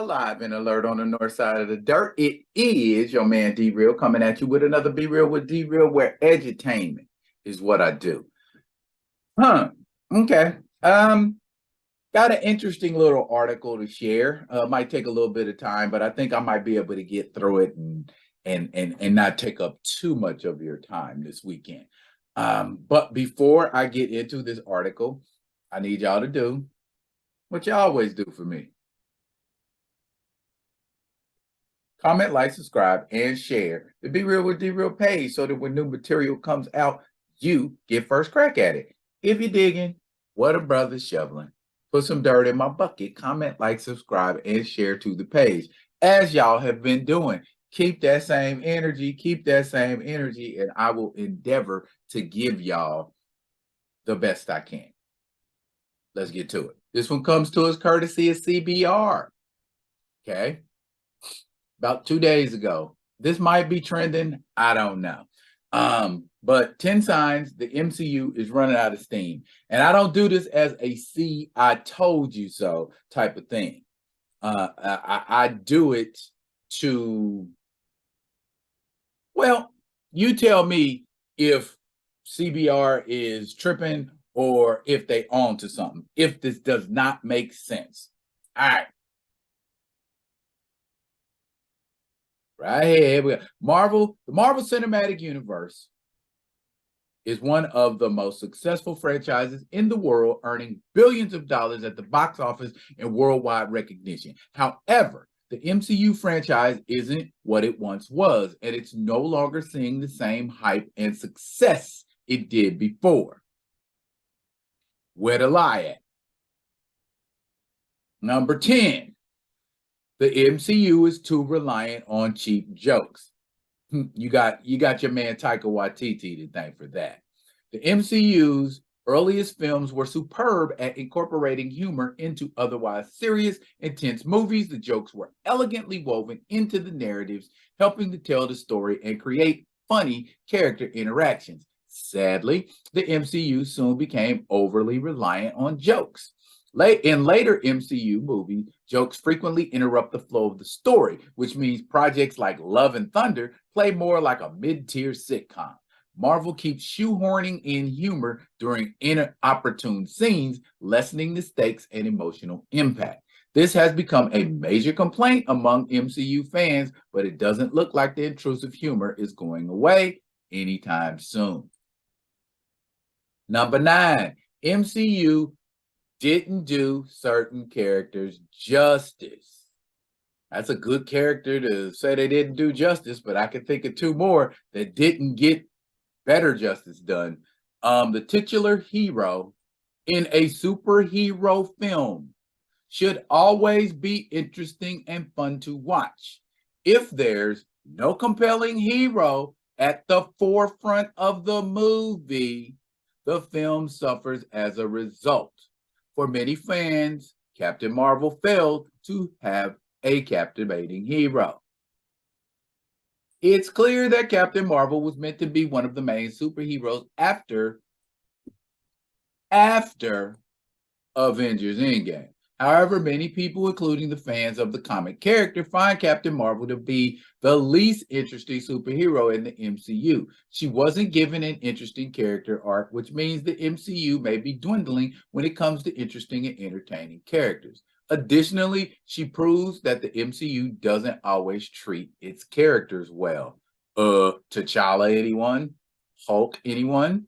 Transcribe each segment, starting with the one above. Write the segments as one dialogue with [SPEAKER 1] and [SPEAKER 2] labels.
[SPEAKER 1] Alive and alert on the north side of the dirt. It is your man D Real coming at you with another Be Real with D Real, where edutainment is what I do. Okay. Got an interesting little article to share. Might take a little bit of time, but I think I might be able to get through it and not take up too much of your time this weekend. But before I get into this article, I need y'all to do what you always do for me. Comment, like, subscribe, and share the Be Real with D Real page so that when new material comes out, you get first crack at it. If you're digging, what a brother's shoveling. Put some dirt in my bucket. Comment, like, subscribe, and share to the page. As y'all have been doing, keep that same energy, and I will endeavor to give y'all the best I can. Let's get to it. This one comes to us courtesy of CBR. Okay. About 2 days ago. This might be trending. I don't know. But 10 signs the MCU is running out of steam. And I don't do this as a see, I told you so type of thing. I do it to, well, you tell me if CBR is tripping or if they on to something, if this does not make sense. All right. Right here we go. The Marvel Cinematic Universe is one of the most successful franchises in the world, earning billions of dollars at the box office and worldwide recognition. However, the MCU franchise isn't what it once was, and it's no longer seeing the same hype and success it did before. Where to lie at? Number 10. The MCU is too reliant on cheap jokes. You got your man Taika Waititi to thank for that. The MCU's earliest films were superb at incorporating humor into otherwise serious, intense movies. The jokes were elegantly woven into the narratives, helping to tell the story and create funny character interactions. Sadly, the MCU soon became overly reliant on jokes. In later MCU movies, jokes frequently interrupt the flow of the story, which means projects like Love and Thunder play more like a mid-tier sitcom. Marvel keeps shoehorning in humor during inopportune scenes, lessening the stakes and emotional impact. This has become a major complaint among MCU fans, but it doesn't look like the intrusive humor is going away anytime soon. Number 9, MCU didn't do certain characters justice. That's a good character to say they didn't do justice, but I can think of 2 more that didn't get better justice done. The titular hero in a superhero film should always be interesting and fun to watch. If there's no compelling hero at the forefront of the movie, the film suffers as a result. For many fans, Captain Marvel failed to have a captivating hero. It's clear that Captain Marvel was meant to be one of the main superheroes after Avengers Endgame. However, many people, including the fans of the comic character, find Captain Marvel to be the least interesting superhero in the MCU. She wasn't given an interesting character arc, which means the MCU may be dwindling when it comes to interesting and entertaining characters. Additionally, she proves that the MCU doesn't always treat its characters well. T'Challa, anyone? Hulk, anyone?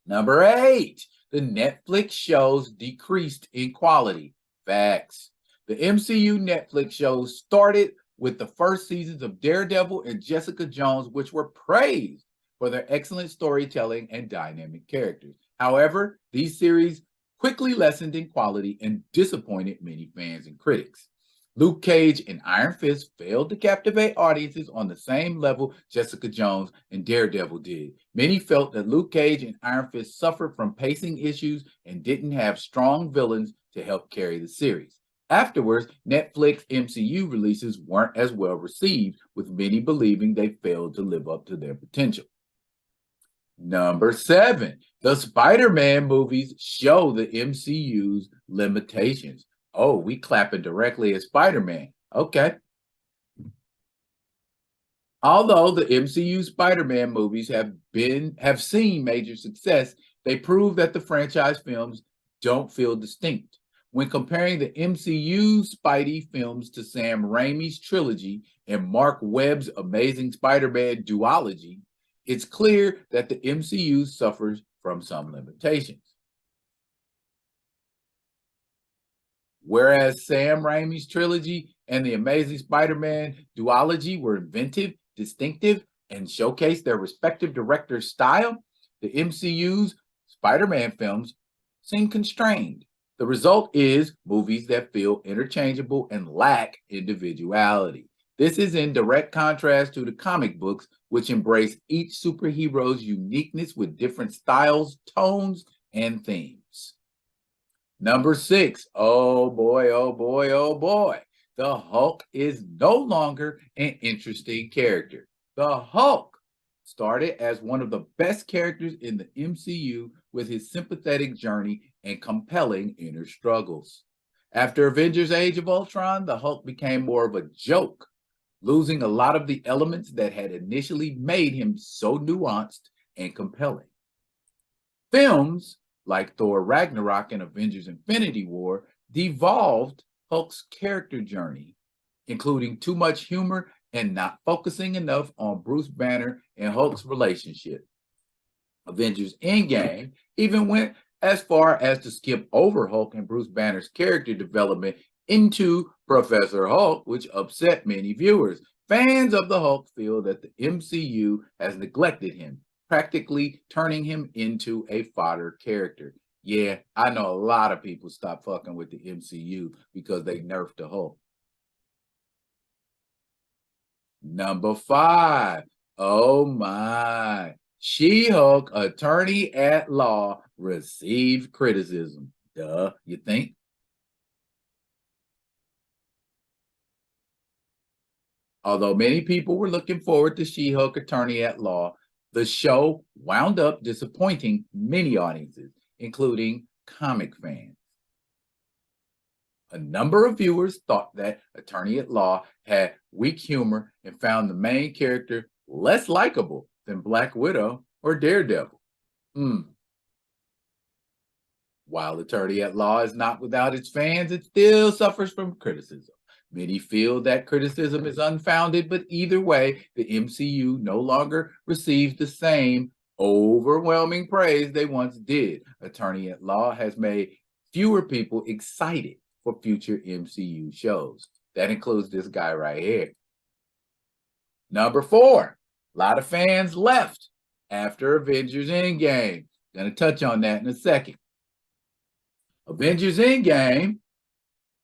[SPEAKER 1] Number 8. The Netflix shows decreased in quality. Facts. The MCU Netflix shows started with the first seasons of Daredevil and Jessica Jones, which were praised for their excellent storytelling and dynamic characters. However, these series quickly lessened in quality and disappointed many fans and critics. Luke Cage and Iron Fist failed to captivate audiences on the same level Jessica Jones and Daredevil did. Many felt that Luke Cage and Iron Fist suffered from pacing issues and didn't have strong villains to help carry the series. Afterwards, Netflix MCU releases weren't as well received, with many believing they failed to live up to their potential. Number 7, the Spider-Man movies show the MCU's limitations. Oh, we clapping directly at Spider-Man. Okay. Although the MCU Spider-Man movies have seen major success, they prove that the franchise films don't feel distinct. When comparing the MCU Spidey films to Sam Raimi's trilogy and Mark Webb's Amazing Spider-Man duology, it's clear that the MCU suffers from some limitations. Whereas Sam Raimi's trilogy and the Amazing Spider-Man duology were inventive, distinctive, and showcased their respective director's style, the MCU's Spider-Man films seem constrained. The result is movies that feel interchangeable and lack individuality. This is in direct contrast to the comic books, which embrace each superhero's uniqueness with different styles, tones, and themes. Number 6. Oh boy, oh boy, oh boy. The Hulk is no longer an interesting character. The Hulk started as one of the best characters in the MCU with his sympathetic journey and compelling inner struggles. After Avengers Age of Ultron, the Hulk became more of a joke, losing a lot of the elements that had initially made him so nuanced and compelling. Films like Thor Ragnarok and Avengers Infinity War devolved Hulk's character journey, including too much humor and not focusing enough on Bruce Banner and Hulk's relationship. Avengers Endgame even went as far as to skip over Hulk and Bruce Banner's character development into Professor Hulk, which upset many viewers. Fans of the Hulk feel that the MCU has neglected him, practically turning him into a fodder character. Yeah, I know a lot of people stopped fucking with the MCU because they nerfed the Hulk. Number 5. Oh my. She-Hulk attorney at law received criticism. Duh, you think? Although many people were looking forward to She-Hulk Attorney at Law, the show wound up disappointing many audiences, including comic fans. A number of viewers thought that Attorney at Law had weak humor and found the main character less likable than Black Widow or Daredevil. While Attorney at Law is not without its fans, it still suffers from criticism. Many feel that criticism is unfounded, but either way, the MCU no longer receives the same overwhelming praise they once did. Attorney at Law has made fewer people excited for future MCU shows. That includes this guy right here. Number 4, a lot of fans left after Avengers Endgame. Gonna touch on that in a second. Avengers Endgame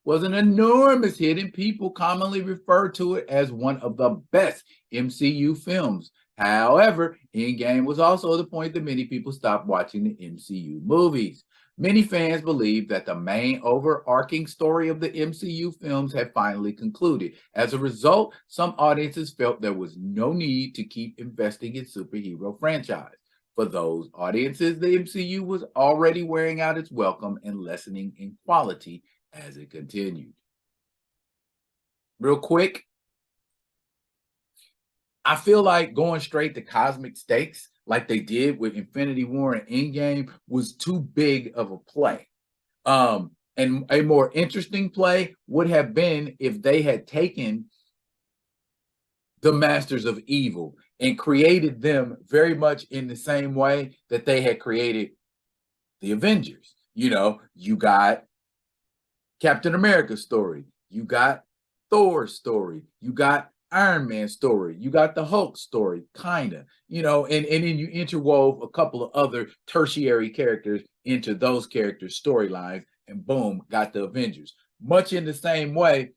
[SPEAKER 1] was an enormous hit, and people commonly refer to it as one of the best MCU films. However, Endgame was also the point that many people stopped watching the MCU movies. Many fans believe that the main overarching story of the MCU films had finally concluded. As a result, some audiences felt there was no need to keep investing in superhero franchise. For those audiences, the MCU was already wearing out its welcome and lessening in quality as it continued. Real quick, I feel like going straight to cosmic stakes, like they did with Infinity War and Endgame, was too big of a play. And a more interesting play would have been if they had taken the Masters of Evil and created them very much in the same way that they had created the Avengers. You know, you got Captain America's story, you got Thor's story, you got Iron Man's story, you got the Hulk story, kind of, you know, and then you interwove a couple of other tertiary characters into those characters' storylines, and boom, got the Avengers. Much in the same way,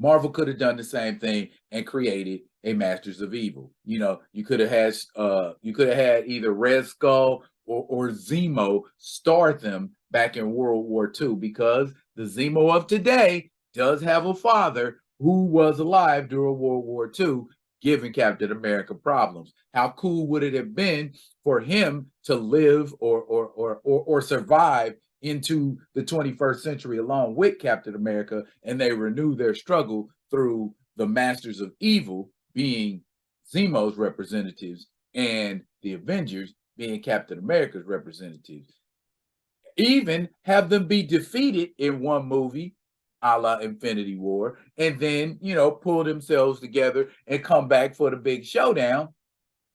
[SPEAKER 1] Marvel could have done the same thing and created a Masters of Evil. You know, you could have had either Red Skull or Zemo star them back in World War II, because the Zemo of today does have a father who was alive during World War II, giving Captain America problems. How cool would it have been for him to live or survive into the 21st century along with Captain America, and they renew their struggle through the Masters of Evil being Zemo's representatives and the Avengers being Captain America's representatives. Even have them be defeated in one movie, a la Infinity War, and then, pull themselves together and come back for the big showdown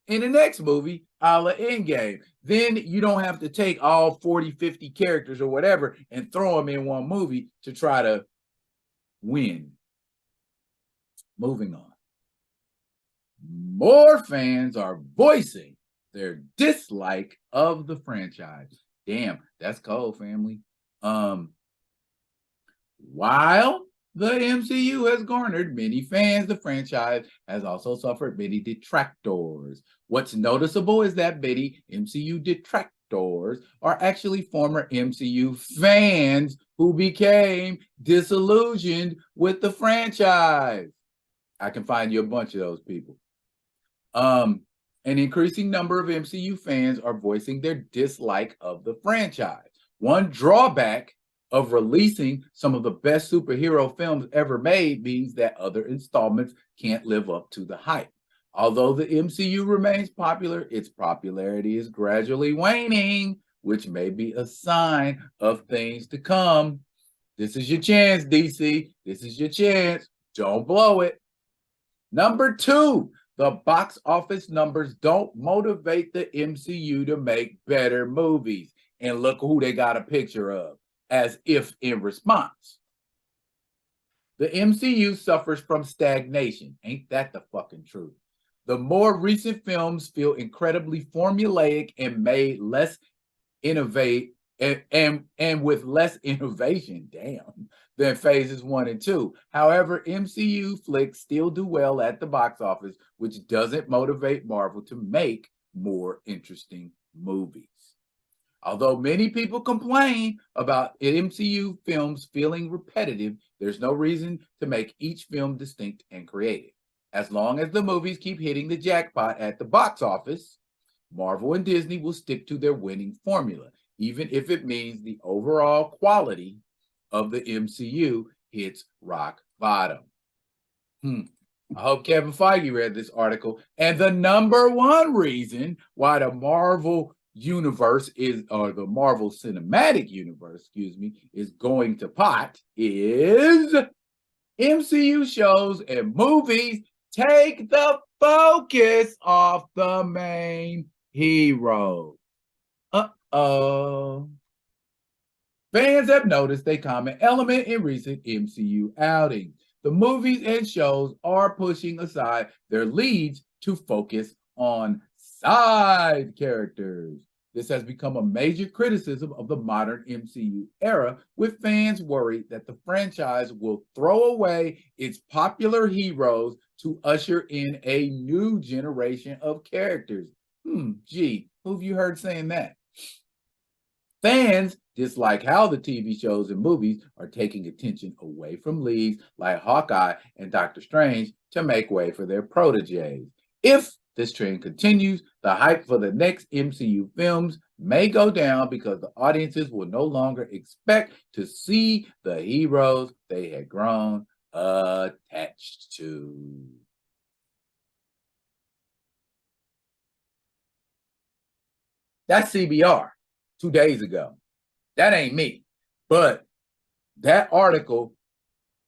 [SPEAKER 1] in the next movie, a la Endgame. Then you don't have to take all 40, 50 characters or whatever and throw them in one movie to try to win. Moving on. More fans are voicing their dislike of the franchise. Damn, that's cold, family. While the MCU has garnered many fans, the franchise has also suffered many detractors. What's noticeable is that many MCU detractors are actually former MCU fans who became disillusioned with the franchise. I can find you a bunch of those people. An increasing number of MCU fans are voicing their dislike of the franchise. One drawback of releasing some of the best superhero films ever made means that other installments can't live up to the hype. Although the MCU remains popular, its popularity is gradually waning, which may be a sign of things to come. This is your chance, DC. This is your chance. Don't blow it. Number 2, the box office numbers don't motivate the MCU to make better movies. And look who they got a picture of, as if in response. The MCU suffers from stagnation. Ain't that the fucking truth? The more recent films feel incredibly formulaic and made less innovate and with less innovation, than phases 1 and 2. However, MCU flicks still do well at the box office, which doesn't motivate Marvel to make more interesting movies. Although many people complain about MCU films feeling repetitive, there's no reason to make each film distinct and creative. As long as the movies keep hitting the jackpot at the box office, Marvel and Disney will stick to their winning formula, even if it means the overall quality of the MCU hits rock bottom. I hope Kevin Feige read this article. And the number one reason why the Marvel universe the Marvel Cinematic Universe, is going to pot is MCU shows and movies take the focus off the main hero. Fans have noticed a common element in recent MCU outings. The movies and shows are pushing aside their leads to focus on side characters. This has become a major criticism of the modern MCU era, with fans worried that the franchise will throw away its popular heroes to usher in a new generation of characters. Gee, who have you heard saying that? Fans dislike how the TV shows and movies are taking attention away from leads like Hawkeye and Doctor Strange to make way for their proteges. If this trend continues, the hype for the next MCU films may go down because the audiences will no longer expect to see the heroes they had grown attached to. That's CBR 2 days ago. That ain't me. But that article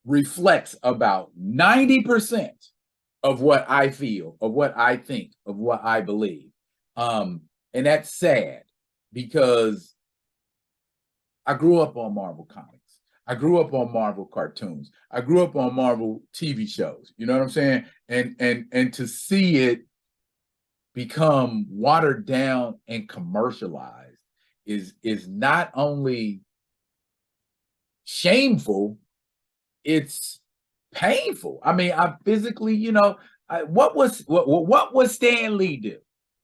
[SPEAKER 1] reflects about 90% of what I feel, of what I think, of what I believe. And that's sad because I grew up on Marvel comics. I grew up on Marvel cartoons. I grew up on Marvel TV shows. You know what I'm saying? And to see it become watered down and commercialized is not only shameful, it's painful. I mean, I physically, what was Stan Lee do?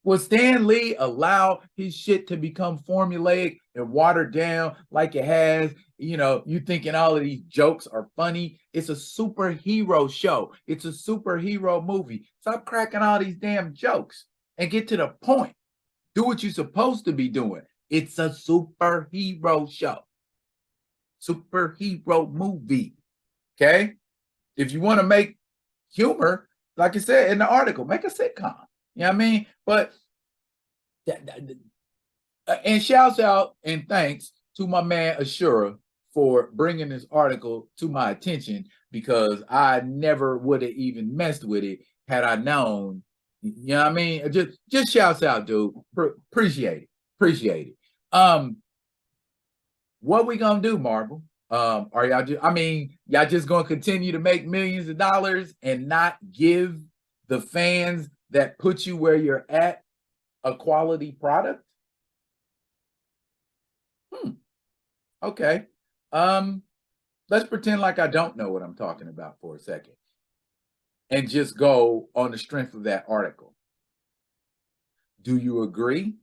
[SPEAKER 1] Will Stan Lee allow his shit to become formulaic and watered down like it has? You thinking all of these jokes are funny. It's a superhero show. It's a superhero movie. Stop cracking all these damn jokes and get to the point. Do what you're supposed to be doing. It's a superhero show, superhero movie. Okay? If you want to make humor, like I said in the article, make a sitcom. You know what I mean? But and shouts out and thanks to my man Ashura for bringing this article to my attention, because I never would have even messed with it had I known. You know what I mean? Just shouts out, dude. Appreciate it. Appreciate it. What we gonna do, Marvel? Are y'all just, I mean, y'all just gonna continue to make millions of dollars and not give the fans that put you where you're at a quality product? Okay. Let's pretend like I don't know what I'm talking about for a second and just go on the strength of that article. Do you agree?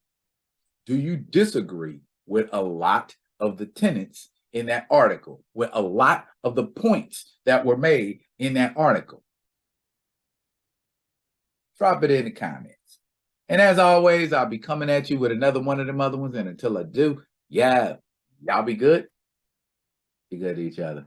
[SPEAKER 1] Do you disagree with a lot of the tenets in that article, with a lot of the points that were made in that article? Drop it in the comments. And as always, I'll be coming at you with another one of them other ones. And until I do, yeah, y'all be good. Be good to each other.